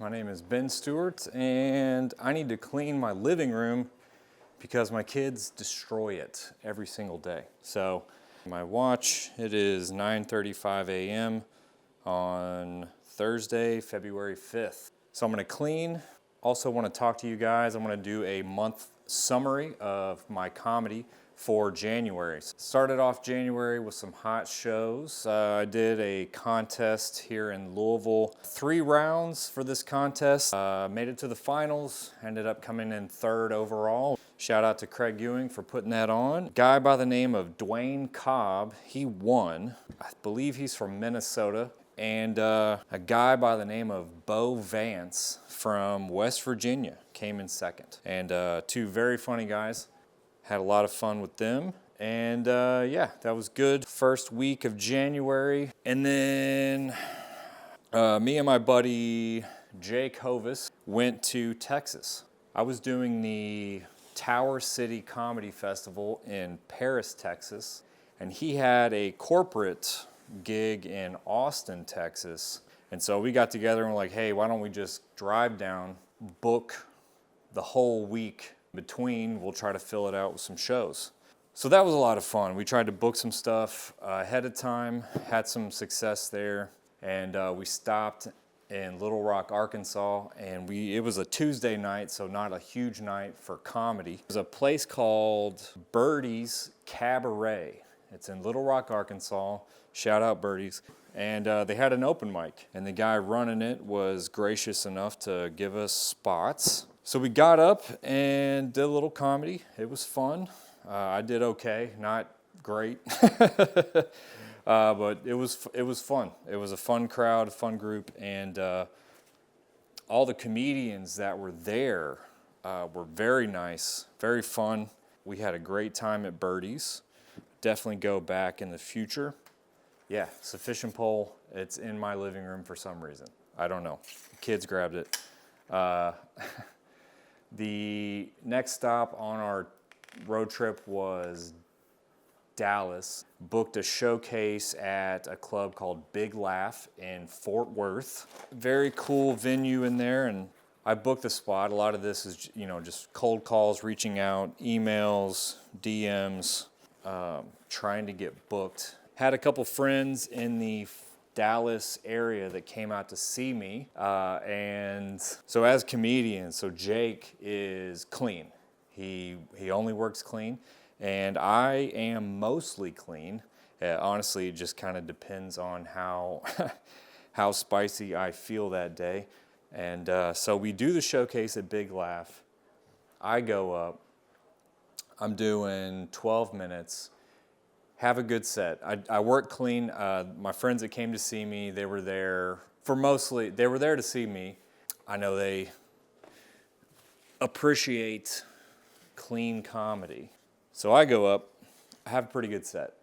My name is Ben Stewart, and I need to clean my living room because my kids destroy it every single day. So my watch, it is 9:35 a.m. on Thursday, February 5th. So I'm gonna clean. Also want to talk to you guys. I'm gonna do a month summary of my comedy for January. Started off January with some hot shows. I did a contest here in Louisville. 3 rounds for this contest. Made it to the finals, ended up coming in 3rd overall. Shout out to Craig Ewing for putting that on. Guy by the name of Dwayne Cobb, he won. I believe he's from Minnesota. And a guy by the name of Bo Vance from West Virginia came in 2nd. And 2 very funny guys. Had a lot of fun with them. And yeah, that was good. First week of January. And then me and my buddy Jake Hovis went to Texas. I was doing the Tower City Comedy Festival in Paris, Texas. And he had a corporate gig in Austin, Texas. And so we got together and we're like, hey, why don't we just drive down, book the whole week between, we'll try to fill it out with some shows. So that was a lot of fun. We tried to book some stuff ahead of time, had some success there, and we stopped in Little Rock, Arkansas, and it was a Tuesday night, so not a huge night for comedy. There's a place called Birdie's Cabaret. It's in Little Rock, Arkansas. Shout out Birdie's. And they had an open mic, and the guy running it was gracious enough to give us spots. So we got up and did a little comedy. It was fun. I did okay, not great, but it was fun. It was a fun crowd, a fun group, and all the comedians that were there were very nice, very fun. We had a great time at Birdie's. Definitely go back in the future. Yeah, Sufficient Pole. It's in my living room for some reason. I don't know. The kids grabbed it. The next stop on our road trip was Dallas. Booked a showcase at a club called Big Laugh in Fort Worth. Very cool venue in there, and I booked the spot. A lot of this is, just cold calls, reaching out, emails, DMs, trying to get booked. Had a couple friends in the Dallas area that came out to see me, and so as comedians, so Jake is clean. He only works clean, and I am mostly clean. Honestly, it just kind of depends on how how spicy I feel that day. And so we do the showcase at Big Laugh. I go up. I'm doing 12 minutes. Have a good set. I work clean. My friends that came to see me, they were there to see me. I know they appreciate clean comedy. So I go up, I have a pretty good set.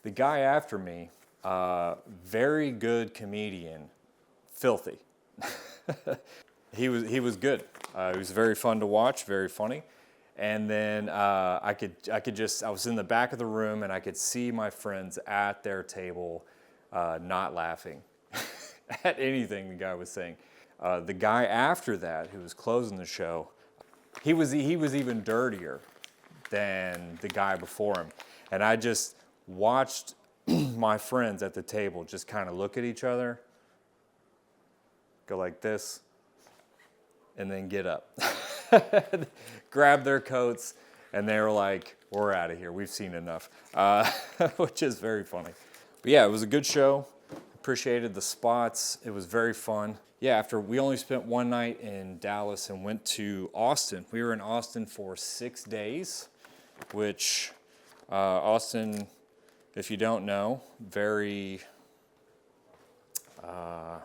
The guy after me, very good comedian, filthy. He was good. He was very fun to watch, very funny. And then I was in the back of the room and I could see my friends at their table not laughing at anything the guy was saying. The guy after that, who was closing the show, he was even dirtier than the guy before him. And I just watched my friends at the table just kind of look at each other, go like this, and then get up. Grab their coats, and they were like, we're out of here. We've seen enough, which is very funny. But yeah, it was a good show. Appreciated the spots. It was very fun. Yeah, we only spent one night in Dallas and went to Austin. We were in Austin for 6 days, which Austin, if you don't know, very, I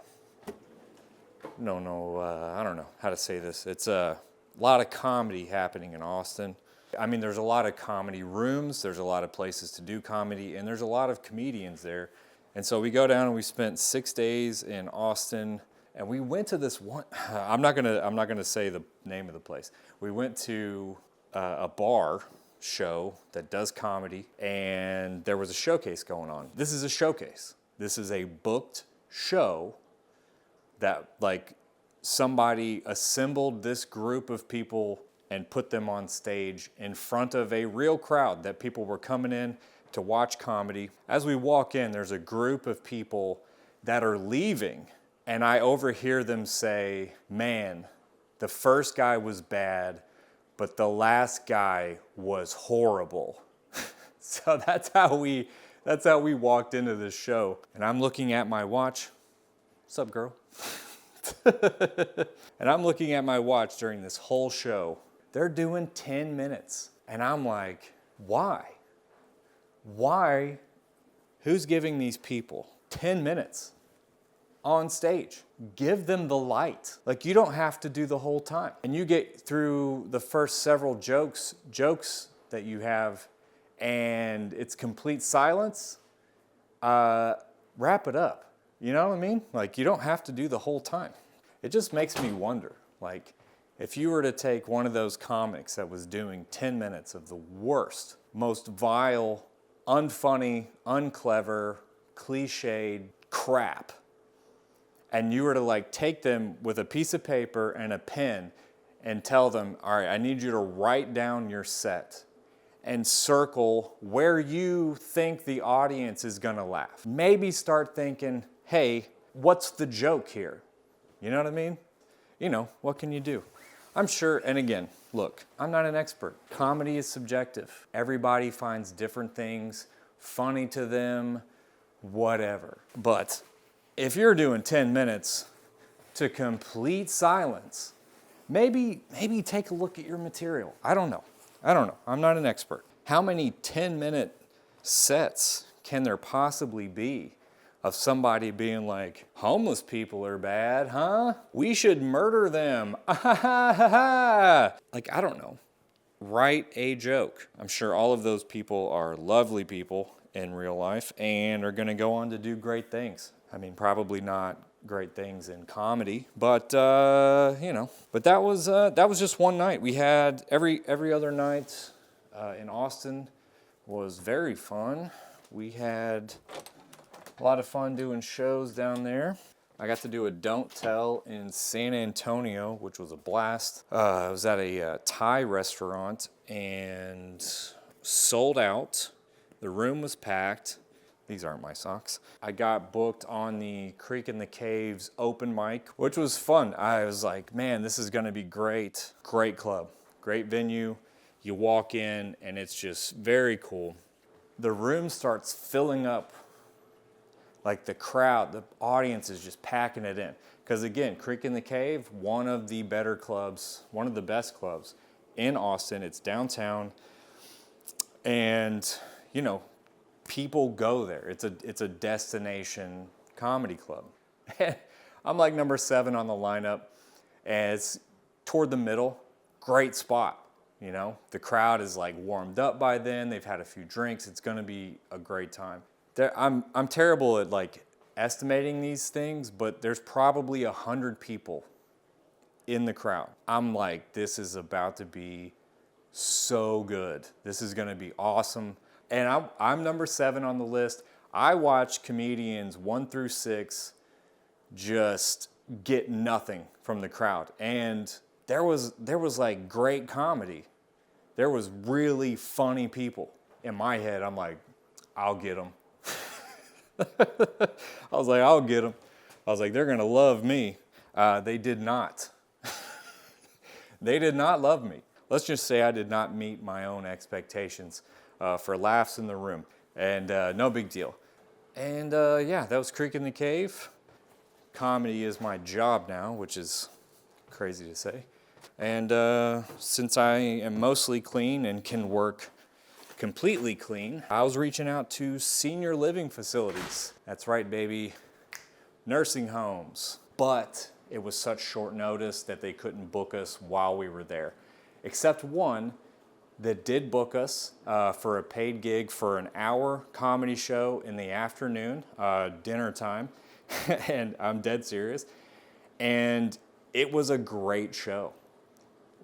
don't know how to say this. It's a lot of comedy happening in Austin. I mean, there's a lot of comedy rooms, there's a lot of places to do comedy, and there's a lot of comedians there. And so we go down and we spent 6 days in Austin, and we went to this one, I'm not gonna say the name of the place. We went to a bar show that does comedy, and there was a showcase going on. This is a showcase. This is a booked show that somebody assembled this group of people and put them on stage in front of a real crowd that people were coming in to watch comedy. As we walk in, there's a group of people that are leaving, and I overhear them say, "Man, the first guy was bad, but the last guy was horrible." So that's how we walked into this show. And I'm looking at my watch. What's up, girl? And I'm looking at my watch during this whole show. They're doing 10 minutes. And I'm like, why? Why? Who's giving these people 10 minutes on stage? Give them the light. Like, you don't have to do the whole time. And you get through the first several jokes that you have, and it's complete silence. Wrap it up. You know what I mean? Like, you don't have to do the whole time. It just makes me wonder, like, if you were to take one of those comics that was doing 10 minutes of the worst, most vile, unfunny, unclever, cliched crap, and you were to like take them with a piece of paper and a pen and tell them, all right, I need you to write down your set and circle where you think the audience is gonna laugh. Maybe start thinking, hey, what's the joke here? You know what I mean? You know, what can you do? I'm sure, and again, look, I'm not an expert. Comedy is subjective. Everybody finds different things funny to them, whatever. But if you're doing 10 minutes to complete silence, maybe take a look at your material. I don't know. I'm not an expert. How many 10-minute sets can there possibly be of somebody being like, homeless people are bad, huh? We should murder them. Like, I don't know. Write a joke. I'm sure all of those people are lovely people in real life and are gonna go on to do great things. I mean, probably not great things in comedy, but you know. But that was just one night. We had every other night in Austin was very fun. We had a lot of fun doing shows down there. I got to do a Don't Tell in San Antonio, which was a blast. I was at a Thai restaurant and sold out. The room was packed. These aren't my socks. I got booked on the Creek in the Caves open mic, which was fun. I was like, man, this is gonna be great. Great club, great venue. You walk in and it's just very cool. The room starts filling up. Like the crowd, the audience is just packing it in. Because again, Creek in the Cave, one of the better clubs, one of the best clubs in Austin. It's downtown. And, you know, people go there. It's a destination comedy club. I'm like number 7 on the lineup, and it's toward the middle. Great spot, you know. The crowd is like warmed up by then. They've had a few drinks. It's gonna be a great time. I'm terrible at like estimating these things, but there's probably 100 people in the crowd. I'm like, this is about to be so good. This is gonna be awesome. And I'm number 7 on the list. I watch comedians 1 through 6 just get nothing from the crowd. And there was like great comedy. There was really funny people. In my head, I'm like, I'll get them. I was like, I'll get them. I was like, they're gonna love me. They did not. They did not love me. Let's just say I did not meet my own expectations for laughs in the room, and no big deal. And yeah, that was Creek in the Cave. Comedy is my job now, which is crazy to say. And since I am mostly clean and can work completely clean, I was reaching out to senior living facilities. That's right, baby, nursing homes. But it was such short notice that they couldn't book us while we were there. Except one that did book us for a paid gig for an hour comedy show in the afternoon, dinner time. And I'm dead serious. And it was a great show.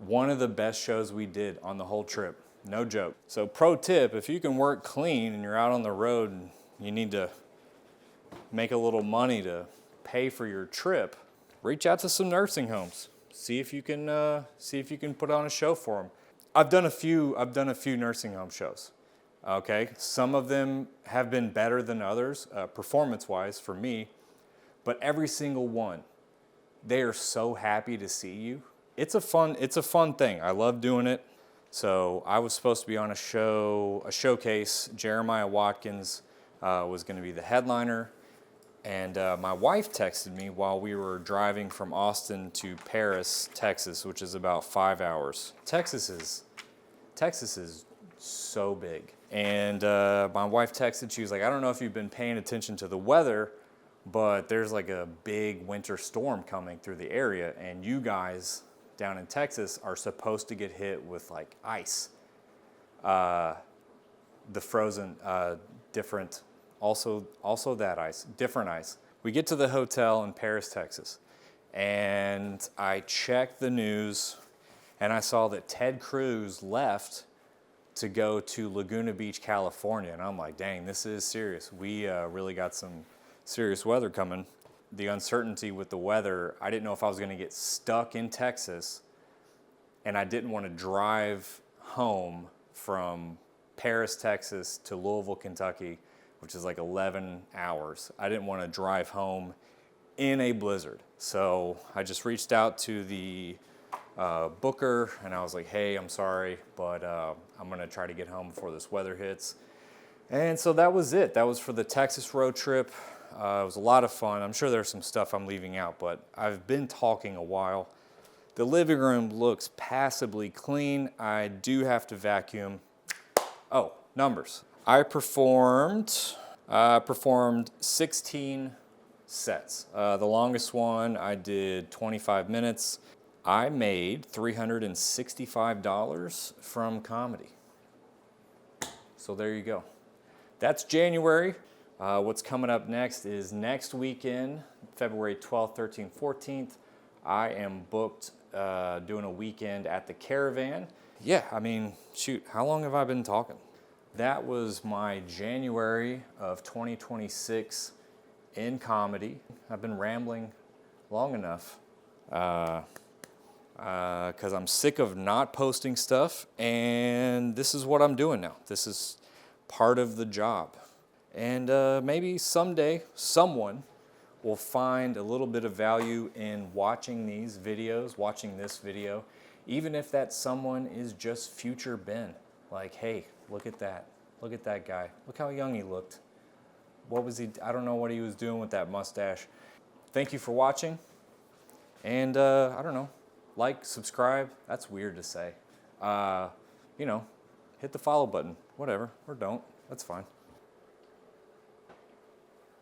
One of the best shows we did on the whole trip. No joke. So pro tip, if you can work clean and you're out on the road and you need to make a little money to pay for your trip, reach out to some nursing homes. See if you can put on a show for them. I've done a few nursing home shows. Okay, some of them have been better than others, performance-wise for me, but every single one, they are so happy to see you. It's a fun thing. I love doing it. So I was supposed to be on a showcase. Jeremiah Watkins was going to be the headliner, and my wife texted me while we were driving from Austin to Paris, Texas, which is about 5 hours. Texas is so big. And my wife texted, she was like, I don't know if you've been paying attention to the weather, but there's like a big winter storm coming through the area, and you guys down in Texas are supposed to get hit with like ice. The frozen, different, also that ice, different ice. We get to the hotel in Paris, Texas, and I checked the news, and I saw that Ted Cruz left to go to Laguna Beach, California. And I'm like, dang, this is serious. We really got some serious weather coming. The uncertainty with the weather, I didn't know if I was going to get stuck in Texas, and I didn't want to drive home from Paris, Texas to Louisville, Kentucky, which is like 11 hours. I didn't want to drive home in a blizzard. So I just reached out to the booker, and I was like, hey, I'm sorry, but I'm going to try to get home before this weather hits. And so that was it. That was for the Texas road trip. It was a lot of fun. I'm sure there's some stuff I'm leaving out, but I've been talking a while. The living room looks passably clean. I do have to vacuum. Oh, numbers. I performed 16 sets. The longest one I did 25 minutes. I made $365 from comedy. So there you go. That's January. What's coming up next is next weekend, February 12th, 13th, 14th. I am booked doing a weekend at the Caravan. Yeah, I mean, shoot, how long have I been talking? That was my January of 2026 in comedy. I've been rambling long enough. Because I'm sick of not posting stuff, and this is what I'm doing now. This is part of the job. And maybe someday someone will find a little bit of value in watching these videos, watching this video, even if that someone is just future Ben. Like, hey, look at that. Look at that guy. Look how young he looked. What was he? I don't know what he was doing with that mustache. Thank you for watching. And I don't know. Like, subscribe, that's weird to say. Hit the follow button, whatever, or don't, that's fine.